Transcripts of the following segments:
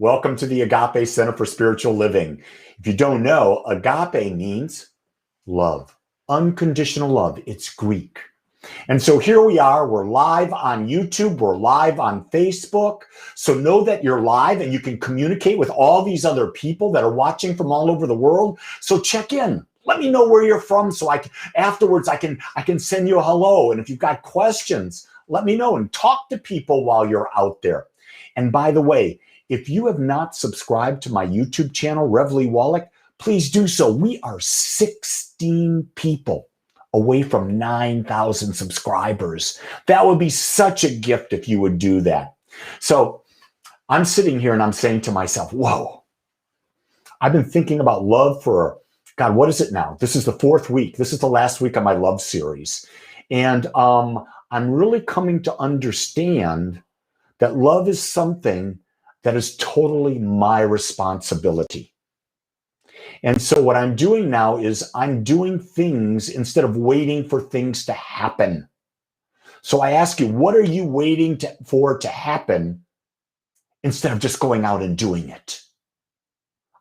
Welcome to the Agape Center for Spiritual Living. If you don't know, agape means love, unconditional love. It's Greek. And so here we are. We're live on YouTube. We're live on Facebook. So know that you're live and you can communicate with all these other people that are watching from all over the world. So check in. Let me know where you're from so afterwards I can send you a hello. And if you've got questions, let me know and talk to people while you're out there. And by the way, if you have not subscribed to my YouTube channel, Rev Lee Wolak, please do so. We are 16 people away from 9,000 subscribers. That would be such a gift if you would do that. So I'm sitting here and I'm saying to myself, whoa, I've been thinking about love for, God, what is it now? This is the 4th week. This is the last week of my love series. And I'm really coming to understand that love is something that is totally my responsibility. And so what I'm doing now is I'm doing things instead of waiting for things to happen. So I ask you, what are you waiting for to happen instead of just going out and doing it?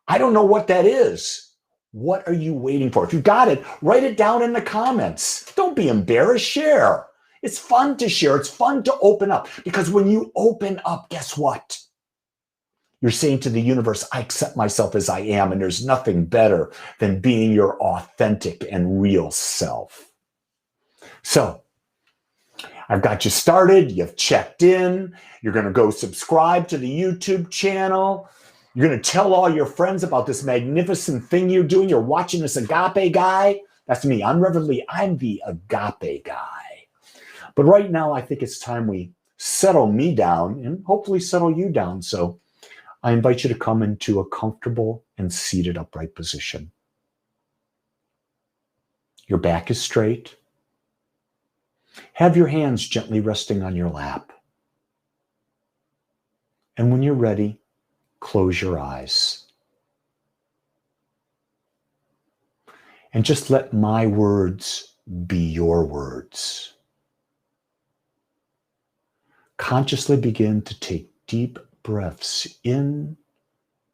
I don't know what that is. What are you waiting for? If you got it, write it down in the comments. Don't be embarrassed. Share. It's fun to share. It's fun to open up, because when you open up, guess what? You're saying to the universe, I accept myself as I am, and there's nothing better than being your authentic and real self. So I've got you started. You've checked in. You're going to go subscribe to the YouTube channel. You're going to tell all your friends about this magnificent thing you're doing. You're watching this Agape guy. That's me. I'm Rev Lee. I'm the Agape guy. But right now, I think it's time we settle me down and hopefully settle you down. So I invite you to come into a comfortable and seated upright position. Your back is straight. Have your hands gently resting on your lap. And when you're ready, close your eyes. And just let my words be your words. Consciously begin to take deep breaths in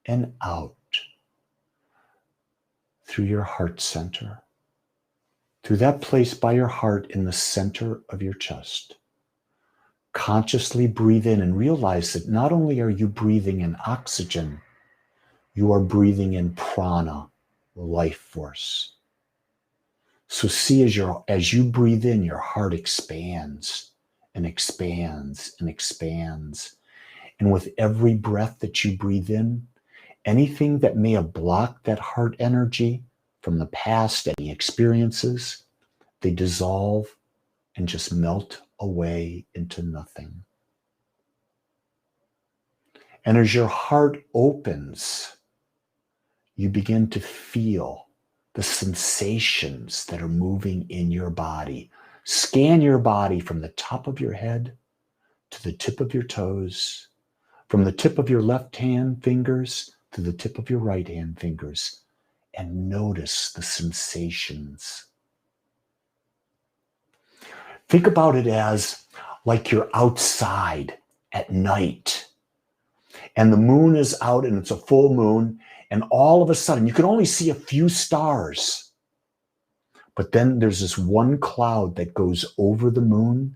and out through your heart center, through that place by your heart in the center of your chest. Consciously breathe in and realize that not only are you breathing in oxygen, you are breathing in prana, life force. So see as you breathe in, your heart expands and expands and expands. And with every breath that you breathe in, anything that may have blocked that heart energy from the past, any experiences, they dissolve and just melt away into nothing. And as your heart opens, you begin to feel the sensations that are moving in your body. Scan your body from the top of your head to the tip of your toes, from the tip of your left hand fingers to the tip of your right hand fingers, and notice the sensations. Think about it as like you're outside at night and the moon is out and it's a full moon, and all of a sudden you can only see a few stars. But then there's this one cloud that goes over the moon,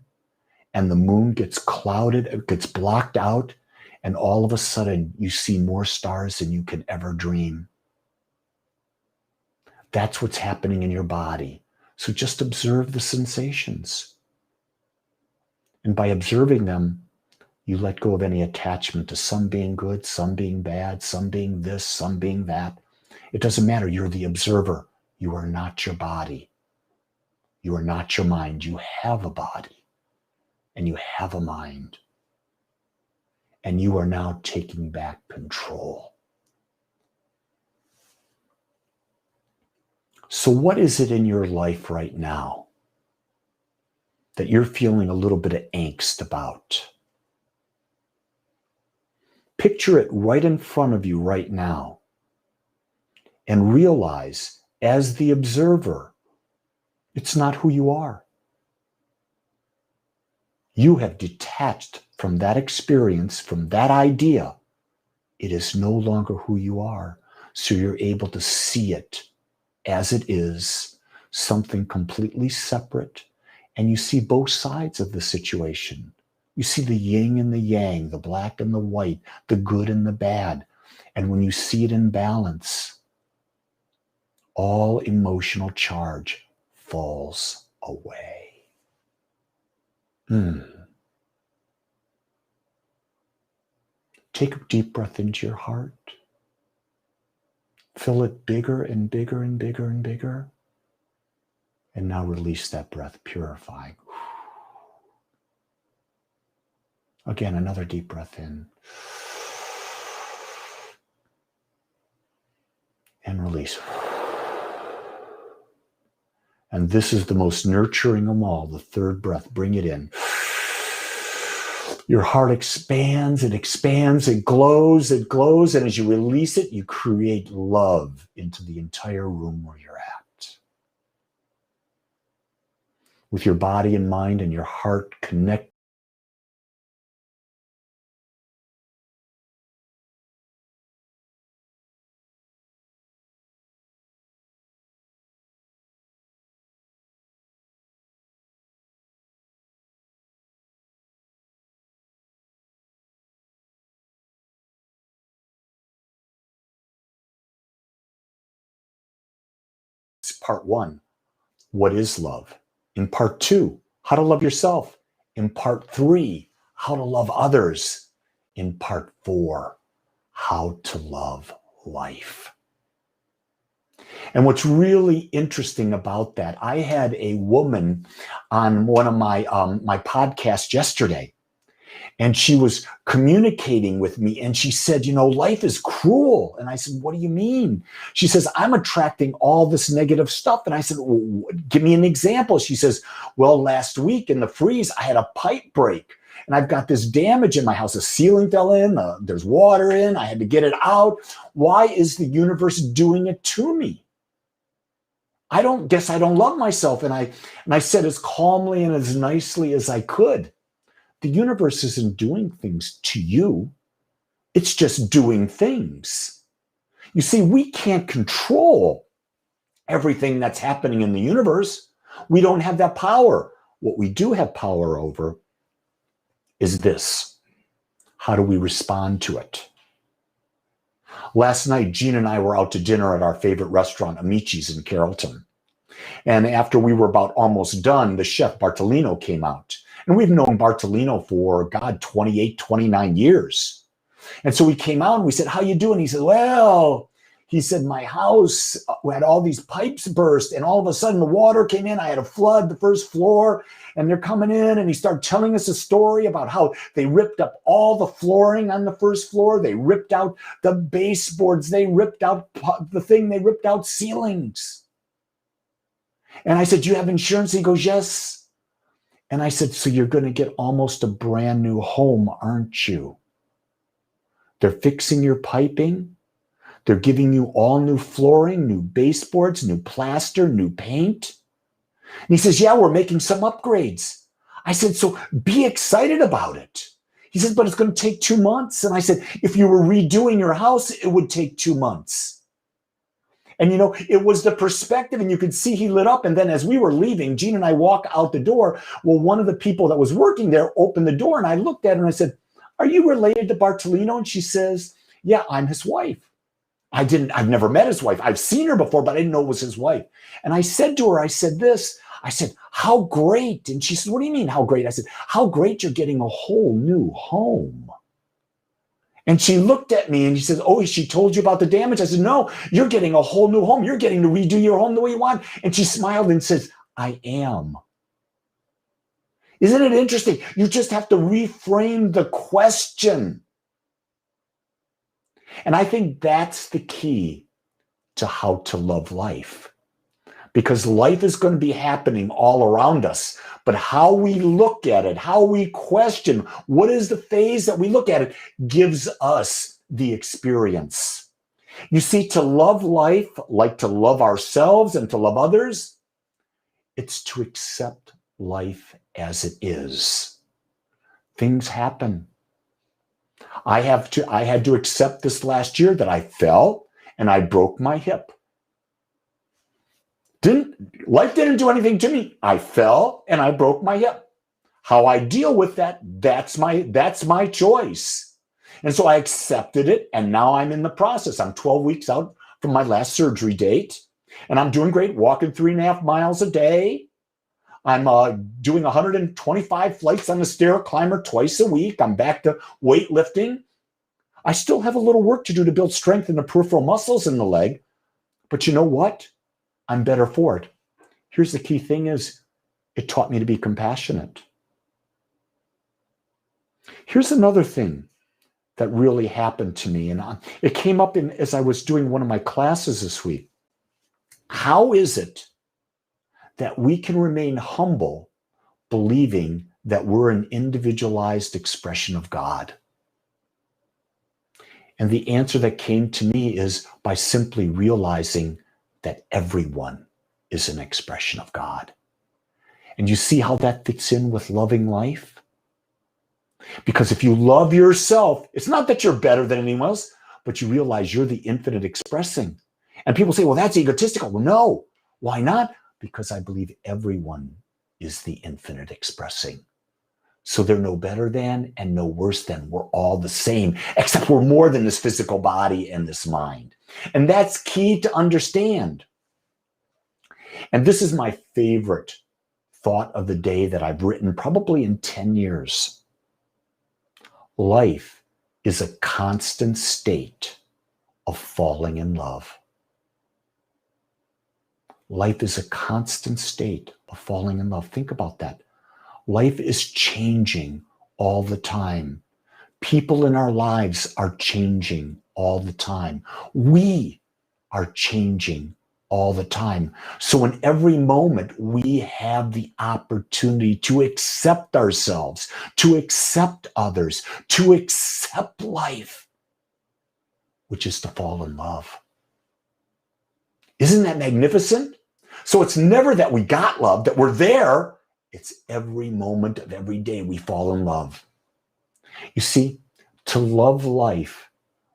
and the moon gets clouded, it gets blocked out, and all of a sudden you see more stars than you can ever dream. That's what's happening in your body. So just observe the sensations. And by observing them, you let go of any attachment to some being good, some being bad, some being this, some being that. It doesn't matter. You're the observer. You are not your body. You are not your mind. You have a body and you have a mind. And you are now taking back control. So what is it in your life right now that you're feeling a little bit of angst about? Picture it right in front of you right now and realize, as the observer, it's not who you are. You have detached from that experience, from that idea, it is no longer who you are. So you're able to see it as it is, something completely separate. And you see both sides of the situation. You see the yin and the yang, the black and the white, the good and the bad. And when you see it in balance, all emotional charge falls away. Take a deep breath into your heart. Fill it bigger and bigger and bigger and bigger. And now release that breath, purifying. Again, another deep breath in. And release. And this is the most nurturing of all, the third breath. Bring it in. Your heart expands, it glows, and as you release it, you create love into the entire room where you're at. With your body and mind and your heart connect. Part 1, what is love? In part 2, how to love yourself. In part 3, how to love others. In part 4, how to love life. And what's really interesting about that, I had a woman on one of my podcasts yesterday, and she was communicating with me, and she said, life is cruel. And I said, what do you mean? She says, I'm attracting all this negative stuff. And I said, well, give me an example. She says, well, last week in the freeze, I had a pipe break. And I've got this damage in my house. The ceiling fell in, there's water in, I had to get it out. Why is the universe doing it to me? I don't love myself. And I said as calmly and as nicely as I could, the universe isn't doing things to you. It's just doing things. You see, we can't control everything that's happening in the universe. We don't have that power. What we do have power over is this. How do we respond to it? Last night, Gene and I were out to dinner at our favorite restaurant, Amici's in Carrollton. And after we were about almost done, the chef Bartolino came out. And we've known Bartolino for, 28, 29 years. And so we came out and we said, how you doing? He said, well, my house had all these pipes burst, and all of a sudden the water came in. I had a flood, the first floor, and they're coming in. And he started telling us a story about how they ripped up all the flooring on the first floor. They ripped out the baseboards. They ripped out they ripped out ceilings. And I said, do you have insurance? He goes, yes. And I said, so you're going to get almost a brand new home, aren't you? They're fixing your piping. They're giving you all new flooring, new baseboards, new plaster, new paint. And he says, yeah, we're making some upgrades. I said, so be excited about it. He says, but it's going to take 2 months. And I said, if you were redoing your house, it would take 2 months. And, it was the perspective, and you could see he lit up. And then as we were leaving, Gene and I walk out the door. Well, one of the people that was working there opened the door, and I looked at her and I said, are you related to Bartolino? And she says, yeah, I'm his wife. I've never met his wife. I've seen her before, but I didn't know it was his wife. And I said to her, I said, how great. And she said, what do you mean, how great? I said, how great you're getting a whole new home. And she looked at me and she says, oh, she told you about the damage? I said, no, you're getting a whole new home. You're getting to redo your home the way you want. And she smiled and says, I am. Isn't it interesting? You just have to reframe the question. And I think that's the key to how to love life. Because life is going to be happening all around us. But how we look at it, how we question, what is the phase that we look at it, gives us the experience. You see, to love life, like to love ourselves and to love others, it's to accept life as it is. Things happen. I had to accept this last year that I fell and I broke my hip. Life didn't do anything to me. I fell and I broke my hip. How I deal with that, that's my choice. And so I accepted it, and now I'm in the process. I'm 12 weeks out from my last surgery date, and I'm doing great, walking 3.5 miles a day. I'm doing 125 flights on the stair climber twice a week. I'm back to weightlifting. I still have a little work to do to build strength in the peripheral muscles in the leg, but you know what? I'm better for it. Here's the key thing is, it taught me to be compassionate. Here's another thing that really happened to me, and it came up as I was doing one of my classes this week. How is it that we can remain humble, believing that we're an individualized expression of God? And the answer that came to me is by simply realizing that everyone is an expression of God. And you see how that fits in with loving life? Because if you love yourself, it's not that you're better than anyone else, but you realize you're the infinite expressing. And people say, well, that's egotistical. Well, no. Why not? Because I believe everyone is the infinite expressing. So they're no better than and no worse than. We're all the same, except we're more than this physical body and this mind. And that's key to understand. And this is my favorite thought of the day that I've written probably in 10 years. Life is a constant state of falling in love. Life is a constant state of falling in love. Think about that. Life is changing all the time. People in our lives are changing all the time. We are changing all the time. So in every moment, we have the opportunity to accept ourselves, to accept others, to accept life, which is to fall in love. Isn't that magnificent? So it's never that we got love, that we're there. It's every moment of every day we fall in love. You see, to love life,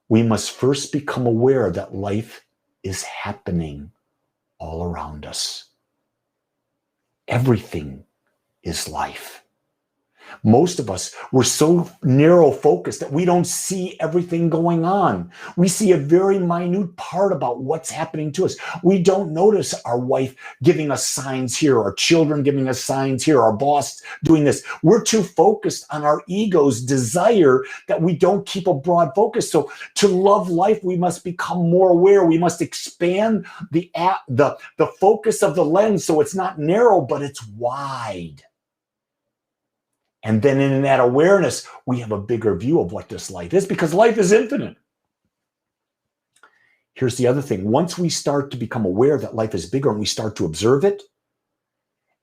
we must first become aware that life is happening all around us. Everything is life. Most of us, we're so narrow focused that we don't see everything going on. We see a very minute part about what's happening to us. We don't notice our wife giving us signs here, our children giving us signs here, our boss doing this. We're too focused on our ego's desire that we don't keep a broad focus. So to love life, we must become more aware. We must expand the focus of the lens so it's not narrow, but it's wide. And then in that awareness, we have a bigger view of what this life is, because life is infinite. Here's the other thing. Once we start to become aware that life is bigger and we start to observe it,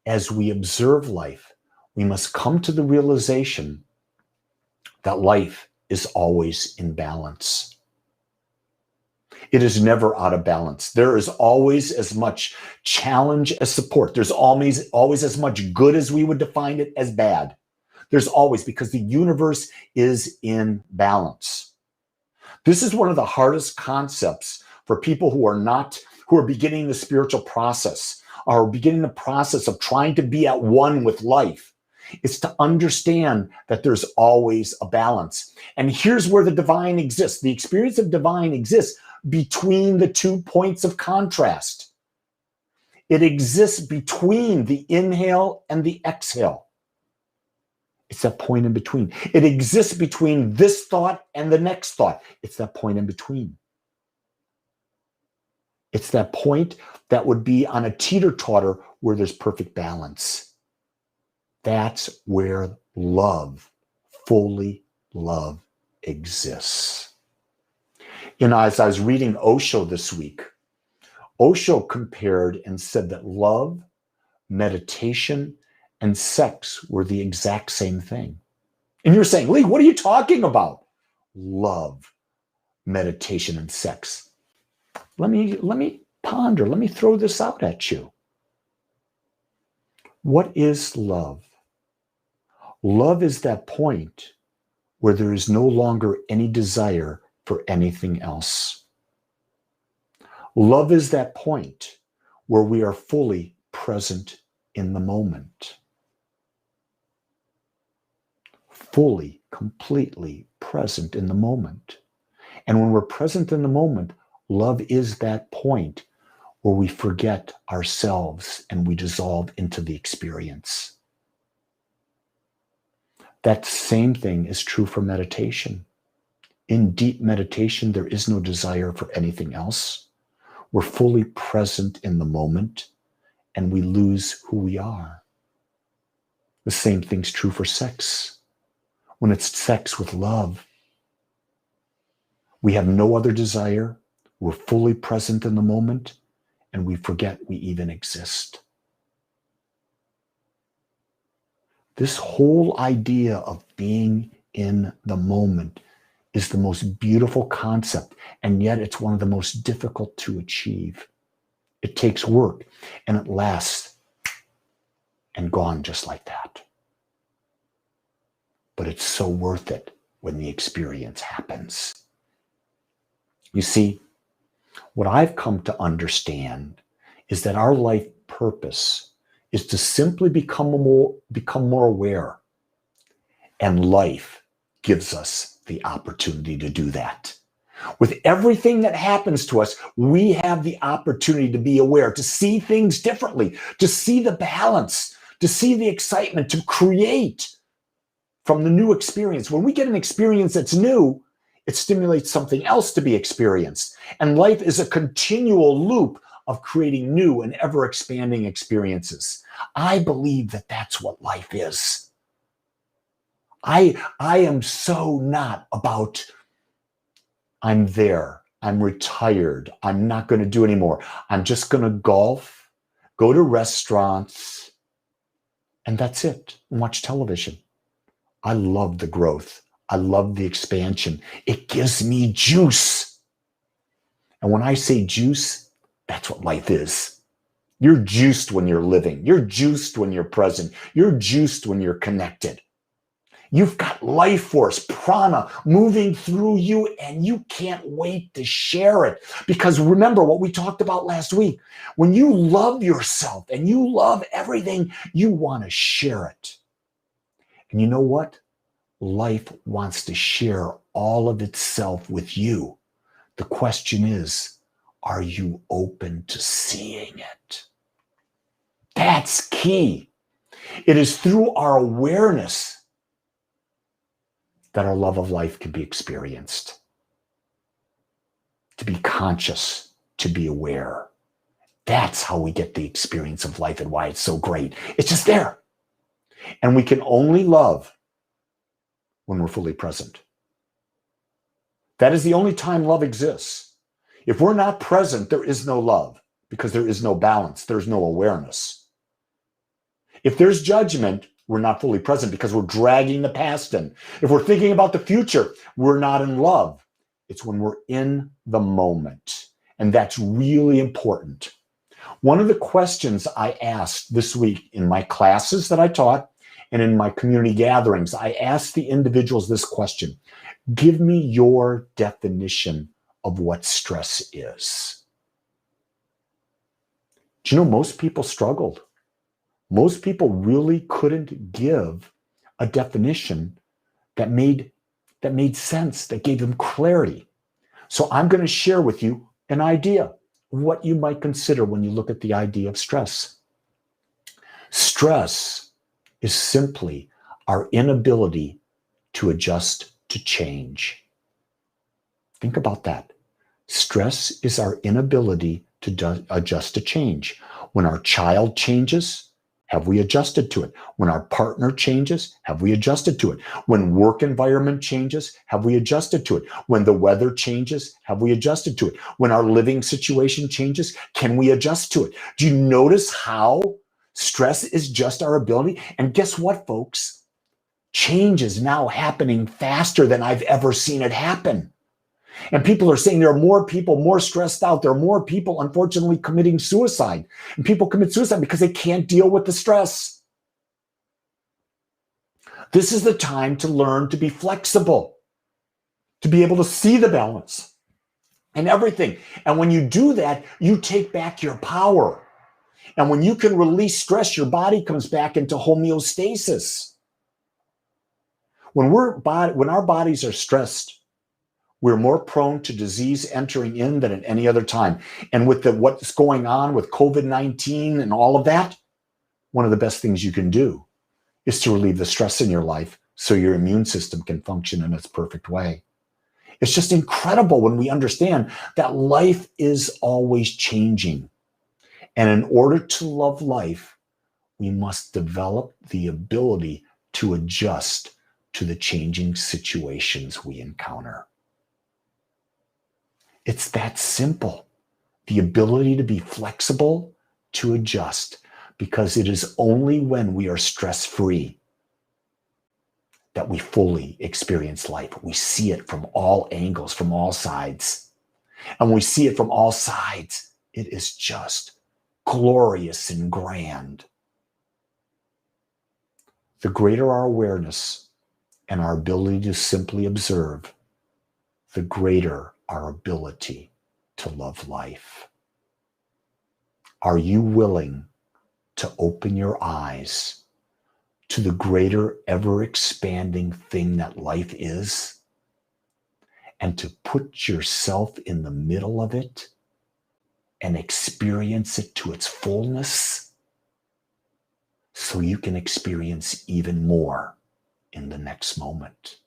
as we observe life, we must come to the realization that life is always in balance. It is never out of balance. There is always as much challenge as support. There's always as much good as we would define it as bad. There's always, because the universe is in balance. This is one of the hardest concepts for people who are beginning the spiritual process, or beginning the process of trying to be at one with life. It's to understand that there's always a balance. And here's where the divine exists. The experience of divine exists between the 2 points of contrast. It exists between the inhale and the exhale. It's that point in between. It exists between this thought and the next thought. It's that point in between. It's that point that would be on a teeter-totter where there's perfect balance. That's where love, fully love, exists. As I was reading Osho this week, Osho compared and said that love, meditation, and sex were the exact same thing. And you're saying, Lee, what are you talking about? Love, meditation, and sex. Let me ponder. Let me throw this out at you. What is love? Love is that point where there is no longer any desire for anything else. Love is that point where we are fully present in the moment. Fully, completely present in the moment. And when we're present in the moment, love is that point where we forget ourselves and we dissolve into the experience. That same thing is true for meditation. In deep meditation, there is no desire for anything else. We're fully present in the moment and we lose who we are. The same thing's true for sex. When it's sex with love, we have no other desire. We're fully present in the moment and we forget we even exist. This whole idea of being in the moment is the most beautiful concept, and yet it's one of the most difficult to achieve. It takes work, and it lasts and gone just like that. But it's so worth it when the experience happens. You see, what I've come to understand is that our life purpose is to simply become more aware. And life gives us the opportunity to do that. With everything that happens to us, we have the opportunity to be aware, to see things differently, to see the balance, to see the excitement, to create from the new experience. When we get an experience that's new, it stimulates something else to be experienced. And life is a continual loop of creating new and ever-expanding experiences. I believe that that's what life is. I am so not about, I'm there, I'm retired, I'm not going to do anymore. I'm just going to golf, go to restaurants, and that's it, and watch television. I love the growth. I love the expansion. It gives me juice. And when I say juice, that's what life is. You're juiced when you're living. You're juiced when you're present. You're juiced when you're connected. You've got life force, prana moving through you, and you can't wait to share it. Because remember what we talked about last week. When you love yourself and you love everything, you want to share it. And you know what? Life wants to share all of itself with you. The question is, are you open to seeing it? That's key. It is through our awareness that our love of life can be experienced. To be conscious, to be aware. That's how we get the experience of life and why it's so great. It's just there. And we can only love when we're fully present. That is the only time love exists. If we're not present, there is no love because there is no balance. There's no awareness. If there's judgment, we're not fully present because we're dragging the past in. If we're thinking about the future, we're not in love. It's when we're in the moment. And that's really important. One of the questions I asked this week in my classes that I taught and in my community gatherings, I asked the individuals this question. Give me your definition of what stress is. Do you know most people struggled? Most people really couldn't give a definition that made sense, that gave them clarity. So I'm going to share with you an idea, what you might consider when you look at the idea of stress. Stress is simply our inability to adjust to change. Think about that. Stress is our inability to adjust to change. When our child changes, have we adjusted to it? When our partner changes, have we adjusted to it? When work environment changes, have we adjusted to it? When the weather changes, have we adjusted to it? When our living situation changes, can we adjust to it? Do you notice how stress is just our ability? And guess what, folks? Change is now happening faster than I've ever seen it happen. And people are saying there are more people more stressed out. There are more people, unfortunately, committing suicide. And people commit suicide because they can't deal with the stress. This is the time to learn to be flexible, to be able to see the balance and everything. And when you do that, you take back your power. And when you can release stress, your body comes back into homeostasis. When our bodies are stressed, we're more prone to disease entering in than at any other time. And with what's going on with COVID-19 and all of that, one of the best things you can do is to relieve the stress in your life so your immune system can function in its perfect way. It's just incredible when we understand that life is always changing. And in order to love life, we must develop the ability to adjust to the changing situations we encounter. It's that simple. The ability to be flexible, to adjust, because it is only when we are stress-free that we fully experience life. We see it from all angles, from all sides. And when we see it from all sides, it is just glorious and grand. The greater our awareness and our ability to simply observe, the greater our ability to love life. Are you willing to open your eyes to the greater, ever-expanding thing that life is, and to put yourself in the middle of it and experience it to its fullness so you can experience even more in the next moment?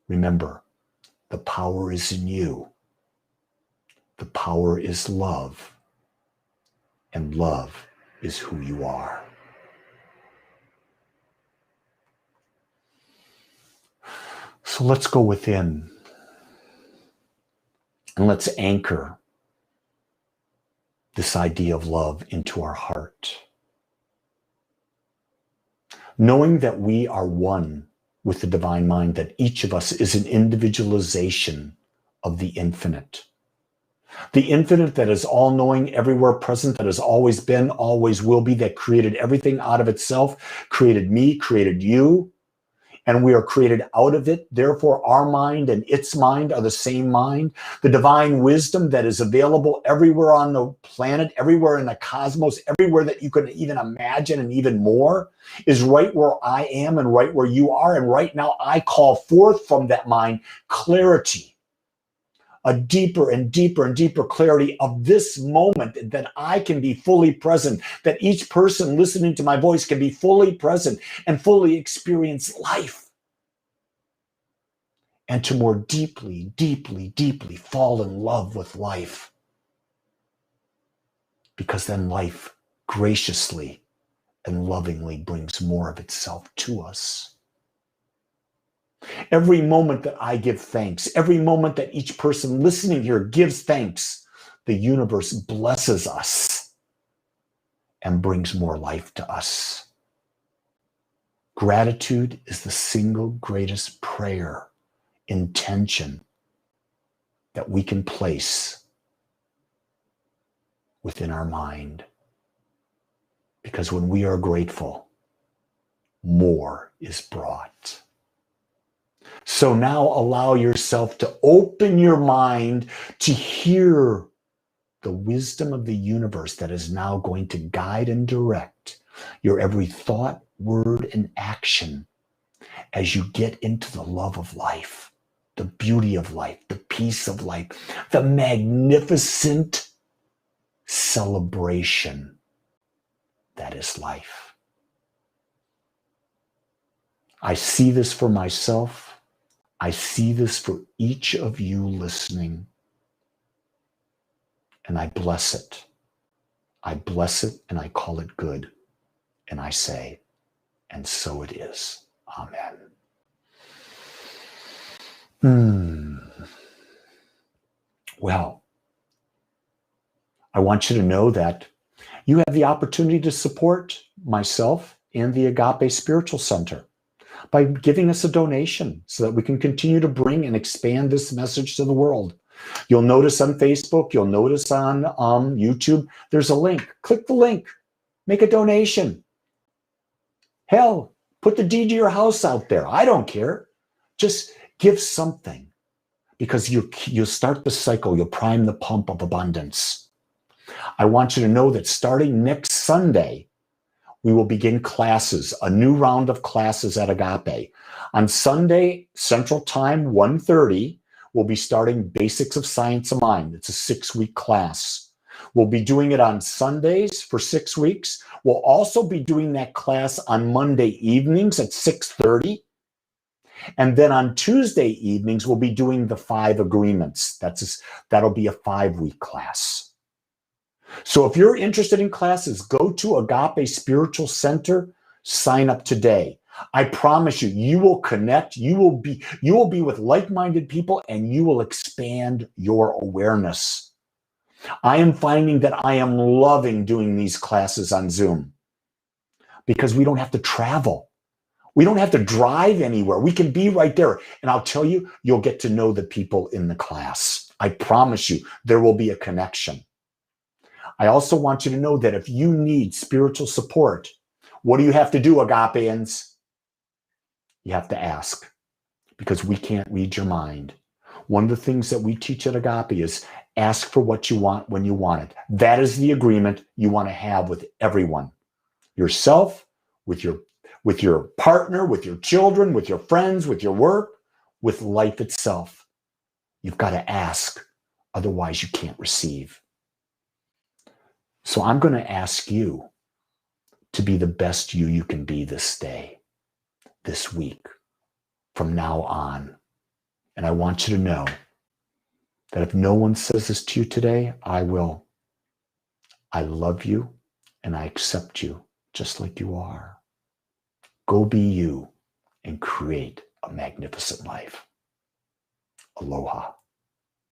Remember, the power is in you. The power is love, and love is who you are. So let's go within and let's anchor this idea of love into our heart. Knowing that we are one with the divine mind, that each of us is an individualization of the infinite. The infinite that is all-knowing, everywhere present, that has always been, always will be, that created everything out of itself, created me, created you, and we are created out of it. Therefore, our mind and its mind are the same mind. The divine wisdom that is available everywhere on the planet, everywhere in the cosmos, everywhere that you could even imagine and even more, is right where I am and right where you are. And right now, I call forth from that mind clarity. A deeper and deeper and deeper clarity of this moment, that I can be fully present, that each person listening to my voice can be fully present and fully experience life. And to more deeply, deeply, deeply fall in love with life. Because then life graciously and lovingly brings more of itself to us. Every moment that I give thanks, every moment that each person listening here gives thanks, the universe blesses us and brings more life to us. Gratitude is the single greatest prayer, intention that we can place within our mind. Because when we are grateful, more is brought. So now allow yourself to open your mind to hear the wisdom of the universe that is now going to guide and direct your every thought, word, and action as you get into the love of life, the beauty of life, the peace of life, the magnificent celebration that is life. I see this for myself. I see this for each of you listening, and I bless it. I bless it and I call it good. And I say, and so it is. Amen. Well, I want you to know that you have the opportunity to support myself and the Agape Spiritual Center by giving us a donation so that we can continue to bring and expand this message to the world. You'll notice on Facebook, you'll notice on YouTube, there's a link. Click the link, make a donation. Hell, Put the deed to your house out there. I don't care. Just give something, because you'll start the cycle. You'll prime the pump of abundance. I want you to know that starting next Sunday, we will begin classes, a new round of classes at Agape. On Sunday, Central Time, 1:30, we'll be starting Basics of Science of Mind. It's a 6-week class. We'll be doing it on Sundays for 6 weeks. We'll also be doing that class on Monday evenings at 6:30. And then on Tuesday evenings, we'll be doing the 5 agreements. That'll be a 5-week class. So if you're interested in classes, go to Agape Spiritual Center, sign up today. I promise you, you will connect, you will be with like-minded people, and you will expand your awareness. I am finding that I am loving doing these classes on Zoom because we don't have to travel. We don't have to drive anywhere. We can be right there. And I'll tell you, you'll get to know the people in the class. I promise you, there will be a connection. I also want you to know that if you need spiritual support, what do you have to do, Agapeans? You have to ask, because we can't read your mind. One of the things that we teach at Agape is ask for what you want when you want it. That is the agreement you want to have with everyone. Yourself, with your partner, with your children, with your friends, with your work, with life itself. You've got to ask, otherwise you can't receive. So I'm going to ask you to be the best you can be this day, this week, from now on. And I want you to know that if no one says this to you today, I will. I love you and I accept you just like you are. Go be you and create a magnificent life. Aloha.